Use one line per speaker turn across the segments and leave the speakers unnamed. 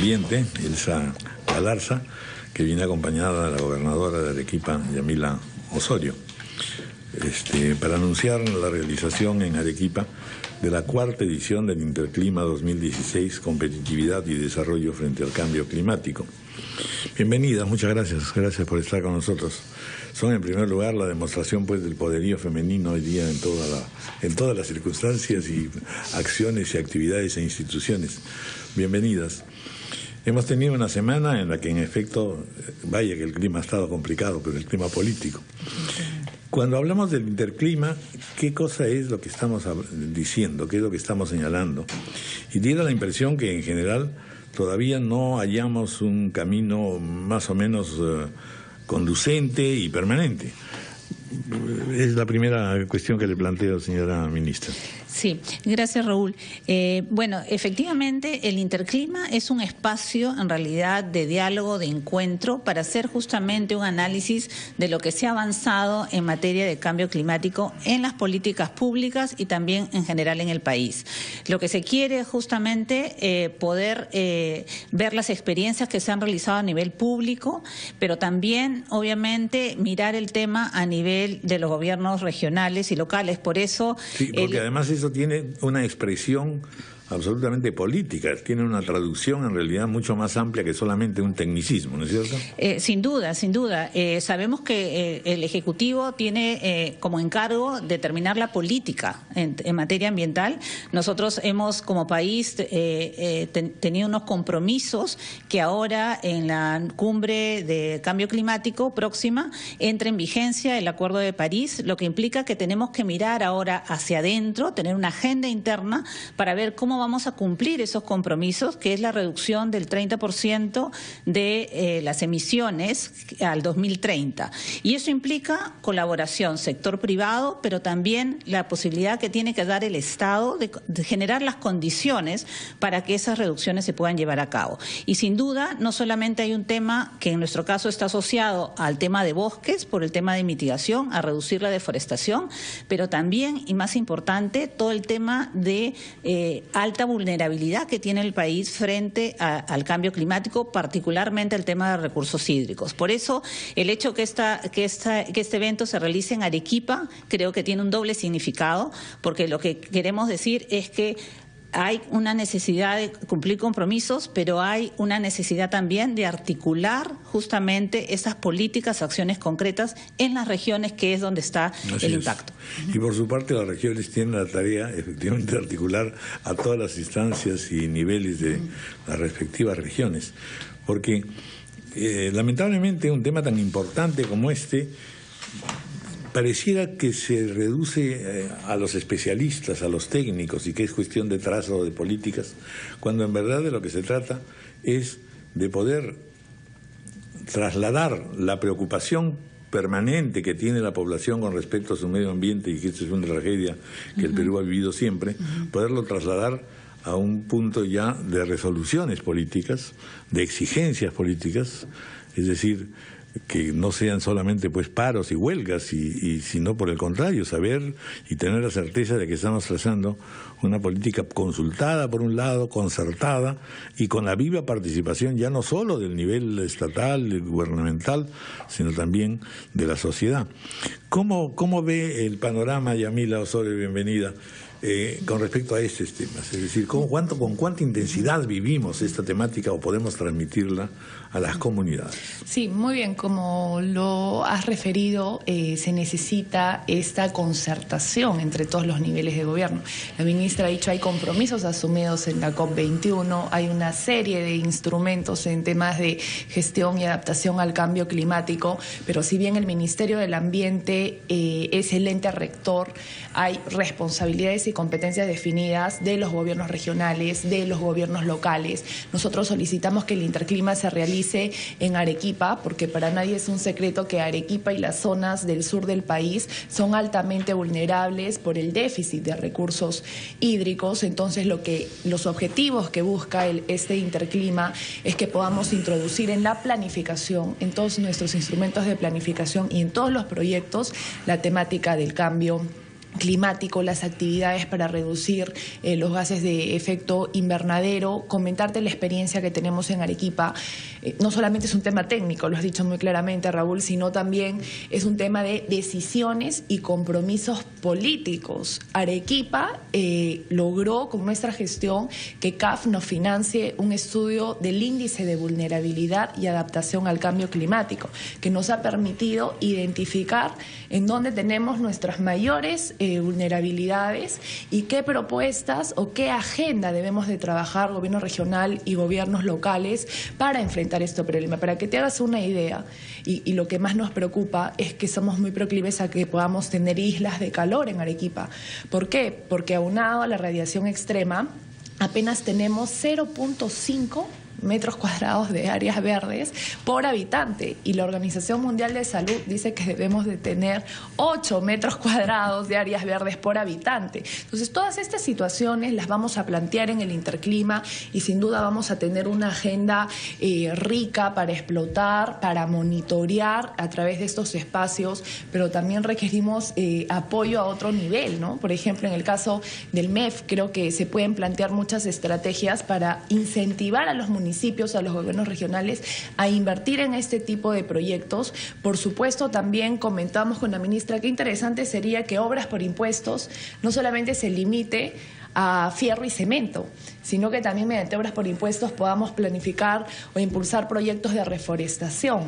Ambiente, Elsa Galarza, que viene acompañada de la gobernadora de Arequipa, Yamila Osorio, para anunciar la realización en Arequipa de la 4ª edición del Interclima 2016, Competitividad y Desarrollo frente al Cambio Climático. Bienvenidas, muchas gracias, gracias por estar con nosotros. Son en primer lugar la demostración pues del poderío femenino hoy día en todas las circunstancias y acciones y actividades e instituciones. Bienvenidas. Hemos tenido una semana en la que en efecto, vaya que el clima ha estado complicado, pero el clima político. Cuando hablamos del interclima, ¿qué cosa es lo que estamos diciendo? ¿Qué es lo que estamos señalando? Y diera la impresión que en general todavía no hallamos un camino más o menos conducente y permanente. Es la primera cuestión que le planteo, señora ministra.
Sí, gracias, Raúl. Bueno, efectivamente el interclima es un espacio en realidad de diálogo, de encuentro, para hacer justamente un análisis de lo que se ha avanzado en materia de cambio climático en las políticas públicas y también en general en el país. Lo que se quiere es justamente poder ver las experiencias que se han realizado a nivel público, pero también, obviamente, mirar el tema a nivel de los gobiernos regionales y locales. Por eso...
Sí, porque además eso tiene una expresión absolutamente política, tiene una traducción en realidad mucho más amplia que solamente un tecnicismo, ¿no es cierto?
Sin duda, sin duda. Sabemos que el Ejecutivo tiene como encargo determinar la política en materia ambiental. Nosotros hemos como país tenido unos compromisos que ahora en la cumbre de cambio climático próxima entra en vigencia el Acuerdo de París, lo que implica que tenemos que mirar ahora hacia adentro, tener una agenda interna para ver cómo vamos a cumplir esos compromisos, que es la reducción del 30% de las emisiones al 2030. Y eso implica colaboración, sector privado, pero también la posibilidad que tiene que dar el Estado de generar las condiciones para que esas reducciones se puedan llevar a cabo. Y sin duda, no solamente hay un tema que en nuestro caso está asociado al tema de bosques, por el tema de mitigación, a reducir la deforestación, pero también, y más importante, todo el tema de alta vulnerabilidad que tiene el país frente al cambio climático, particularmente el tema de recursos hídricos. Por eso, el hecho que este evento se realice en Arequipa creo que tiene un doble significado, porque lo que queremos decir es que hay una necesidad de cumplir compromisos, pero hay una necesidad también de articular justamente esas políticas, acciones concretas en las regiones, que es donde está el impacto.
Y por su parte las regiones tienen la tarea efectivamente de articular a todas las instancias y niveles de las respectivas regiones, porque lamentablemente un tema tan importante como este pareciera que se reduce a los especialistas, a los técnicos, y que es cuestión de trazo de políticas, cuando en verdad de lo que se trata es de poder trasladar la preocupación permanente que tiene la población con respecto a su medio ambiente, y que esto es una tragedia que el Perú ha vivido siempre, poderlo trasladar a un punto ya de resoluciones políticas, de exigencias políticas, es decir, que no sean solamente pues paros y huelgas, sino por el contrario, saber y tener la certeza de que estamos trazando una política consultada por un lado, concertada y con la viva participación ya no solo del nivel estatal, gubernamental, sino también de la sociedad. ¿Cómo ve el panorama, Yamila Osorio, bienvenida, con respecto a estos temas? Es decir, ¿con cuánta intensidad vivimos esta temática o podemos transmitirla a las comunidades?
Sí, muy bien, como lo has referido, se necesita esta concertación entre todos los niveles de gobierno. La ministra ha dicho, hay compromisos asumidos en la COP21, hay una serie de instrumentos en temas de gestión y adaptación al cambio climático, pero si bien el Ministerio del Ambiente es el ente rector, hay responsabilidades y competencias definidas de los gobiernos regionales, de los gobiernos locales. Nosotros solicitamos que el interclima se realice en Arequipa, porque para nadie es un secreto que Arequipa y las zonas del sur del país son altamente vulnerables por el déficit de recursos hídricos. Entonces, los objetivos que busca este interclima es que podamos introducir en la planificación, en todos nuestros instrumentos de planificación y en todos los proyectos, la temática del cambio climático, las actividades para reducir los gases de efecto invernadero, comentarte la experiencia que tenemos en Arequipa. No solamente es un tema técnico, lo has dicho muy claramente, Raúl, sino también es un tema de decisiones y compromisos políticos. Arequipa logró con nuestra gestión que CAF nos financie un estudio del índice de vulnerabilidad y adaptación al cambio climático, que nos ha permitido identificar en dónde tenemos nuestras mayores vulnerabilidades y qué propuestas o qué agenda debemos de trabajar gobierno regional y gobiernos locales para enfrentar este problema. Para que te hagas una idea, y lo que más nos preocupa es que somos muy proclives a que podamos tener islas de calor en Arequipa. ¿Por qué? Porque aunado a la radiación extrema, apenas tenemos 0.5 metros cuadrados de áreas verdes por habitante, y la Organización Mundial de Salud dice que debemos de tener 8 metros cuadrados de áreas verdes por habitante. Entonces, todas estas situaciones las vamos a plantear en el Interclima y sin duda vamos a tener una agenda rica para explotar, para monitorear a través de estos espacios, pero también requerimos apoyo a otro nivel, ¿no? Por ejemplo, en el caso del MEF, creo que se pueden plantear muchas estrategias para incentivar a los municipios, a los gobiernos regionales, a invertir en este tipo de proyectos. Por supuesto, también comentamos con la ministra que interesante sería que obras por impuestos no solamente se limite a fierro y cemento, sino que también mediante obras por impuestos podamos planificar o impulsar proyectos de reforestación.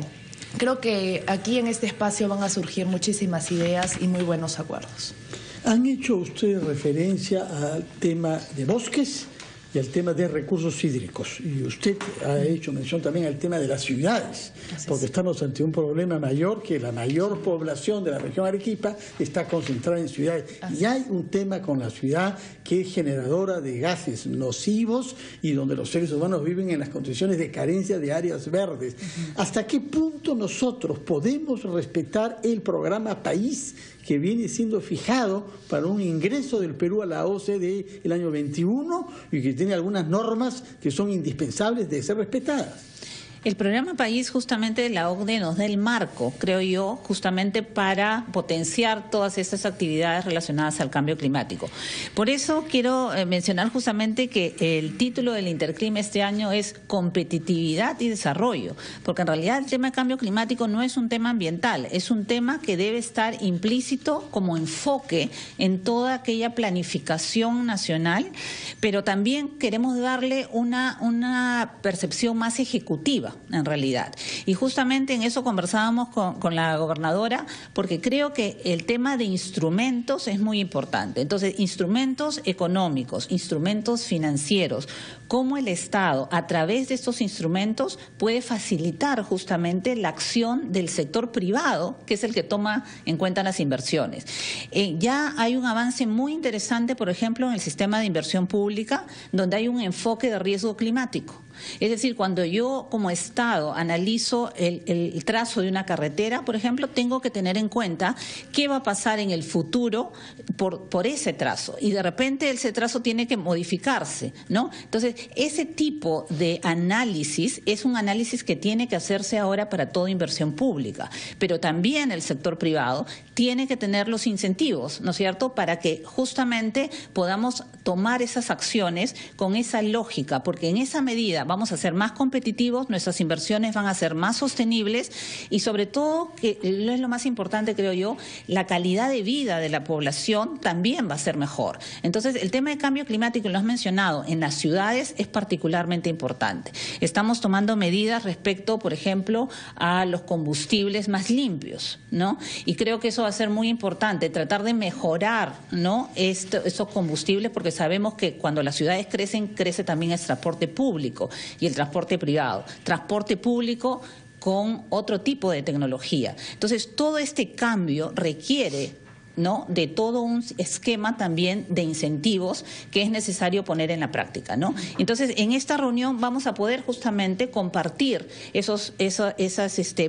Creo que aquí en este espacio van a surgir muchísimas ideas y muy buenos acuerdos.
Han hecho ustedes referencia al tema de bosques y al tema de recursos hídricos. Y usted ha hecho mención también al tema de las ciudades, porque estamos ante un problema mayor, que la mayor población de la región Arequipa está concentrada en ciudades. Y hay un tema con la ciudad que es generadora de gases nocivos y donde los seres humanos viven en las condiciones de carencia de áreas verdes. ¿Hasta qué punto nosotros podemos respetar el programa País que viene siendo fijado para un ingreso del Perú a la OCDE el año 21 y que tiene algunas normas que son indispensables de ser respetadas?
El programa País, justamente la OCDE nos da el marco, creo yo, justamente para potenciar todas estas actividades relacionadas al cambio climático. Por eso quiero mencionar justamente que el título del Interclima este año es Competitividad y Desarrollo, porque en realidad el tema de cambio climático no es un tema ambiental, es un tema que debe estar implícito como enfoque en toda aquella planificación nacional, pero también queremos darle una percepción más ejecutiva, en realidad. Y justamente en eso conversábamos con la gobernadora, porque creo que el tema de instrumentos es muy importante. Entonces, instrumentos económicos, instrumentos financieros, cómo el Estado, a través de estos instrumentos, puede facilitar justamente la acción del sector privado, que es el que toma en cuenta las inversiones. Ya hay un avance muy interesante, por ejemplo, en el sistema de inversión pública, donde hay un enfoque de riesgo climático. Es decir, cuando yo como Estado analizo el trazo de una carretera, por ejemplo, tengo que tener en cuenta qué va a pasar en el futuro por ese trazo, y de repente ese trazo tiene que modificarse, ¿no? Entonces, ese tipo de análisis es un análisis que tiene que hacerse ahora para toda inversión pública, pero también el sector privado tiene que tener los incentivos, ¿no es cierto?, para que justamente podamos tomar esas acciones con esa lógica, porque en esa medida vamos a ser más competitivos, nuestras inversiones van a ser más sostenibles y sobre todo, que es lo más importante creo yo, la calidad de vida de la población también va a ser mejor. Entonces, el tema de cambio climático, lo has mencionado, en las ciudades es particularmente importante. Estamos tomando medidas respecto, por ejemplo, a los combustibles más limpios, ¿no? Y creo que eso va a ser muy importante, tratar de mejorar, ¿no?, esos combustibles, porque sabemos que cuando las ciudades crecen, crece también el transporte público y el transporte privado. Transporte público con otro tipo de tecnología. Entonces, todo este cambio requiere, ¿no?, de todo un esquema también de incentivos que es necesario poner en la práctica, ¿no? Entonces, en esta reunión vamos a poder justamente compartir esas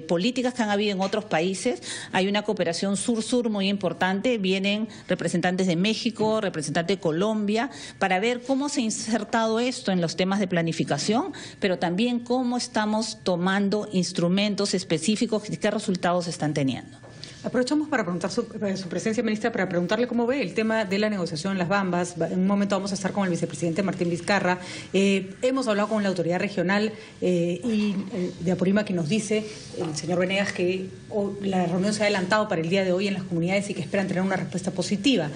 políticas que han habido en otros países. Hay una cooperación sur-sur muy importante, vienen representantes de México, representantes de Colombia, para ver cómo se ha insertado esto en los temas de planificación, pero también cómo estamos tomando instrumentos específicos y qué resultados están teniendo.
Aprovechamos para preguntar su presencia, ministra, para preguntarle cómo ve el tema de la negociación en Las Bambas. En un momento vamos a estar con el vicepresidente Martín Vizcarra. Hemos hablado con la autoridad regional y de Apurímac, que nos dice, el señor Venegas, que la reunión se ha adelantado para el día de hoy en las comunidades y que esperan tener una respuesta positiva.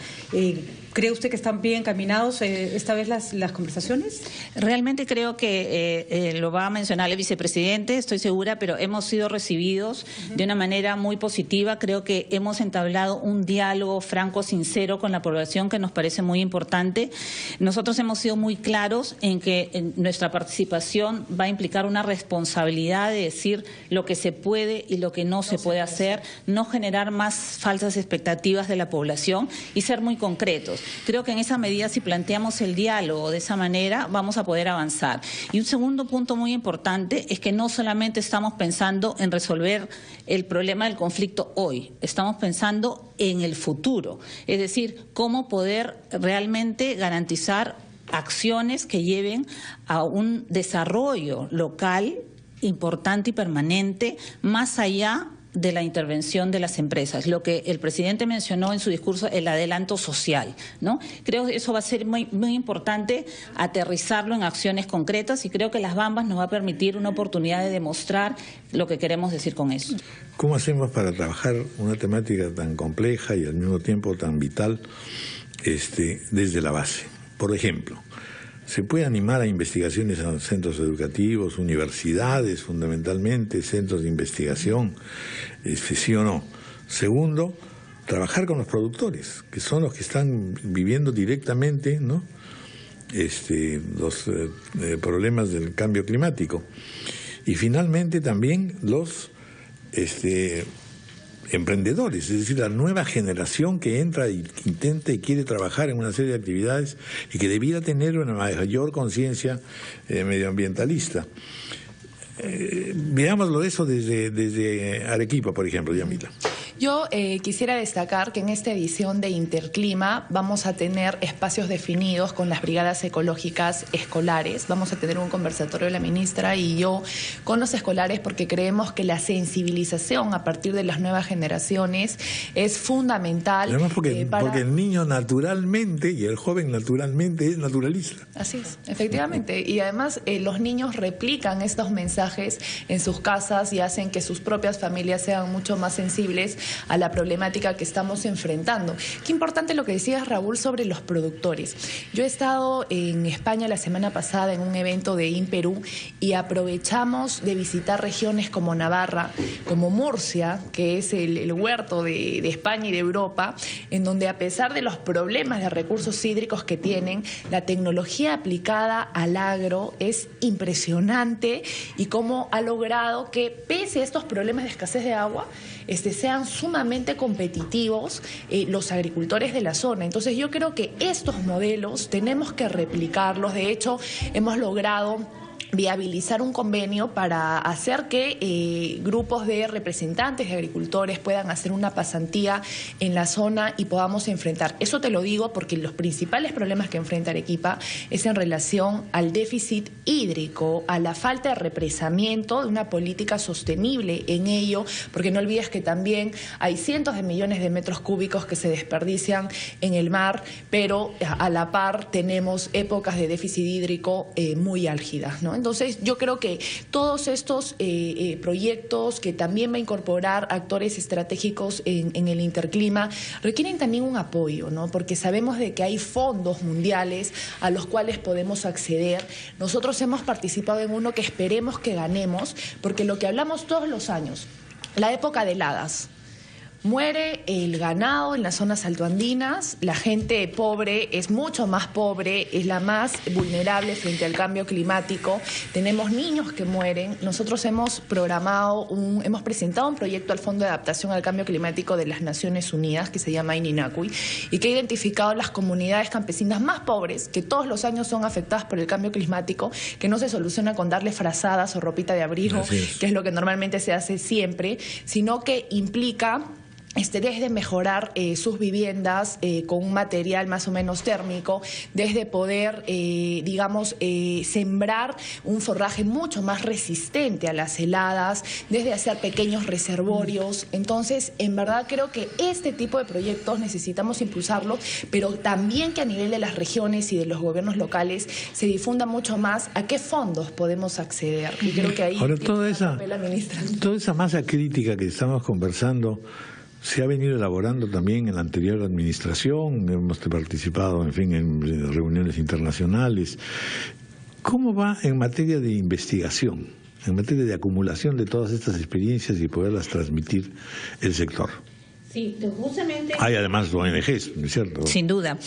¿Cree usted que están bien encaminados esta vez las conversaciones?
Realmente creo que lo va a mencionar el vicepresidente, estoy segura, pero hemos sido recibidos de una manera muy positiva. Creo que hemos entablado un diálogo franco, sincero con la población, que nos parece muy importante. Nosotros hemos sido muy claros en que nuestra participación va a implicar una responsabilidad de decir lo que se puede y lo que no se puede hacer, no generar más falsas expectativas de la población y ser muy concretos. Creo que en esa medida, si planteamos el diálogo de esa manera, vamos a poder avanzar. Y un segundo punto muy importante es que no solamente estamos pensando en resolver el problema del conflicto hoy, estamos pensando en el futuro, es decir, cómo poder realmente garantizar acciones que lleven a un desarrollo local importante y permanente, más allá de la intervención de las empresas, lo que el presidente mencionó en su discurso, el adelanto social, ¿no? Creo que eso va a ser muy importante aterrizarlo en acciones concretas, y creo que Las Bambas nos va a permitir una oportunidad de demostrar lo que queremos decir con eso.
¿Cómo hacemos para trabajar una temática tan compleja y al mismo tiempo tan vital desde la base? Por ejemplo, ¿se puede animar a investigaciones en centros educativos, universidades fundamentalmente, centros de investigación, sí o no? Segundo, trabajar con los productores, que son los que están viviendo directamente, ¿no?, los problemas del cambio climático. Y finalmente también los emprendedores, es decir, la nueva generación que entra y intenta y quiere trabajar en una serie de actividades y que debiera tener una mayor conciencia medioambientalista. Veámoslo eso desde Arequipa, por ejemplo, Yamila.
Yo quisiera destacar que en esta edición de Interclima vamos a tener espacios definidos con las brigadas ecológicas escolares. Vamos a tener un conversatorio de la ministra y yo con los escolares, porque creemos que la sensibilización a partir de las nuevas generaciones es fundamental.
Además porque el niño naturalmente y el joven naturalmente es naturalista.
Así es, efectivamente. Y además los niños replican estos mensajes en sus casas y hacen que sus propias familias sean mucho más sensibles a la problemática que estamos enfrentando. Qué importante lo que decías, Raúl, sobre los productores. Yo he estado en España la semana pasada en un evento de INPERÚ y aprovechamos de visitar regiones como Navarra, como Murcia, que es el huerto de España y de Europa, en donde a pesar de los problemas de recursos hídricos que tienen, la tecnología aplicada al agro es impresionante, y cómo ha logrado que, pese a estos problemas de escasez de agua, sean sumamente competitivos los agricultores de la zona. Entonces yo creo que estos modelos tenemos que replicarlos. De hecho, hemos logrado viabilizar un convenio para hacer que grupos de representantes de agricultores puedan hacer una pasantía en la zona y podamos enfrentar. Eso te lo digo porque los principales problemas que enfrenta Arequipa es en relación al déficit hídrico, a la falta de represamiento de una política sostenible en ello, porque no olvides que también hay cientos de millones de metros cúbicos que se desperdician en el mar, pero a la par tenemos épocas de déficit hídrico muy álgidas, ¿no? Entonces, yo creo que todos estos proyectos, que también va a incorporar actores estratégicos en el Interclima, requieren también un apoyo, ¿no? Porque sabemos de que hay fondos mundiales a los cuales podemos acceder. Nosotros hemos participado en uno que esperemos que ganemos, porque lo que hablamos todos los años, la época de heladas. Muere el ganado en las zonas altoandinas, la gente pobre es mucho más pobre, es la más vulnerable frente al cambio climático, tenemos niños que mueren. Nosotros hemos presentado un proyecto al Fondo de Adaptación al Cambio Climático de las Naciones Unidas, que se llama ININACUI, y que ha identificado las comunidades campesinas más pobres, que todos los años son afectadas por el cambio climático, que no se soluciona con darle frazadas o ropita de abrigo, que es lo que normalmente se hace siempre, sino que implica desde mejorar sus viviendas con un material más o menos térmico, desde poder, sembrar un forraje mucho más resistente a las heladas, desde hacer pequeños reservorios. Entonces, en verdad creo que este tipo de proyectos necesitamos impulsarlo, pero también que a nivel de las regiones y de los gobiernos locales se difunda mucho más a qué fondos podemos acceder. Y creo que ahí
ahora
la ministra.
Toda esa masa crítica que estamos conversando se ha venido elaborando también en la anterior administración, hemos participado, en fin, en reuniones internacionales. ¿Cómo va en materia de investigación, en materia de acumulación de todas estas experiencias y poderlas transmitir el sector?
Sí, justamente.
Hay además ONGs, ¿no es cierto?
Sin duda.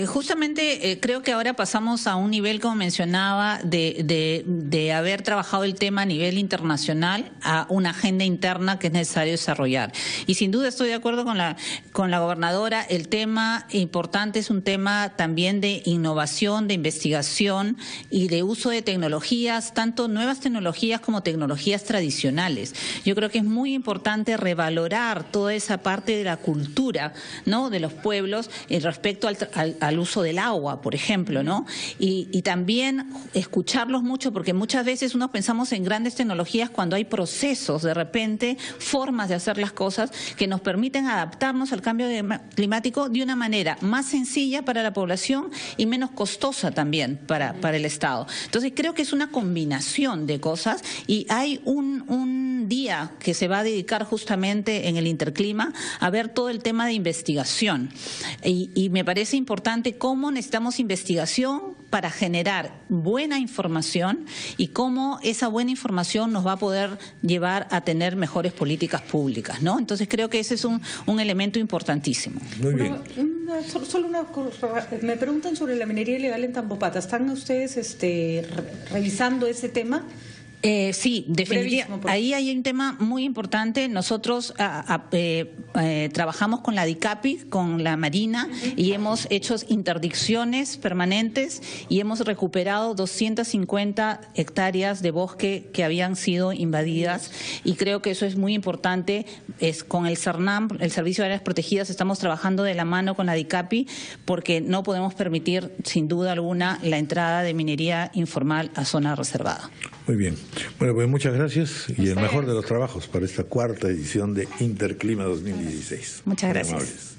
Justamente creo que ahora pasamos a un nivel, como mencionaba, de haber trabajado el tema a nivel internacional a una agenda interna que es necesario desarrollar. Y sin duda estoy de acuerdo con la gobernadora. El tema importante es un tema también de innovación, de investigación y de uso de tecnologías, tanto nuevas tecnologías como tecnologías tradicionales. Yo creo que es muy importante revalorar toda esa parte de la cultura, ¿no?, de los pueblos respecto al uso del agua, por ejemplo, ¿no? Y también escucharlos mucho, porque muchas veces uno pensamos en grandes tecnologías cuando hay procesos, de repente, formas de hacer las cosas que nos permiten adaptarnos al cambio climático de una manera más sencilla para la población y menos costosa también para el Estado. Entonces creo que es una combinación de cosas y hay un día que se va a dedicar justamente en el Interclima a ver todo el tema de investigación. Y me parece importante cómo necesitamos investigación para generar buena información y cómo esa buena información nos va a poder llevar a tener mejores políticas públicas, ¿no? Entonces creo que ese es un elemento importantísimo.
Muy bien.
Solo una cosa. Me preguntan sobre la minería ilegal en Tambopata. ¿Están ustedes revisando ese tema?
Sí, definitivamente. Ahí hay un tema muy importante. Nosotros trabajamos con la DICAPI, con la Marina, y hemos hecho interdicciones permanentes y hemos recuperado 250 hectáreas de bosque que habían sido invadidas, y creo que eso es muy importante. Con el CERNAM, el Servicio de Áreas Protegidas, estamos trabajando de la mano con la DICAPI porque no podemos permitir, sin duda alguna, la entrada de minería informal a zona reservada.
Muy bien. Bueno, pues muchas gracias y el mejor de los trabajos para esta 4ª edición de Interclima 2016.
Muchas gracias.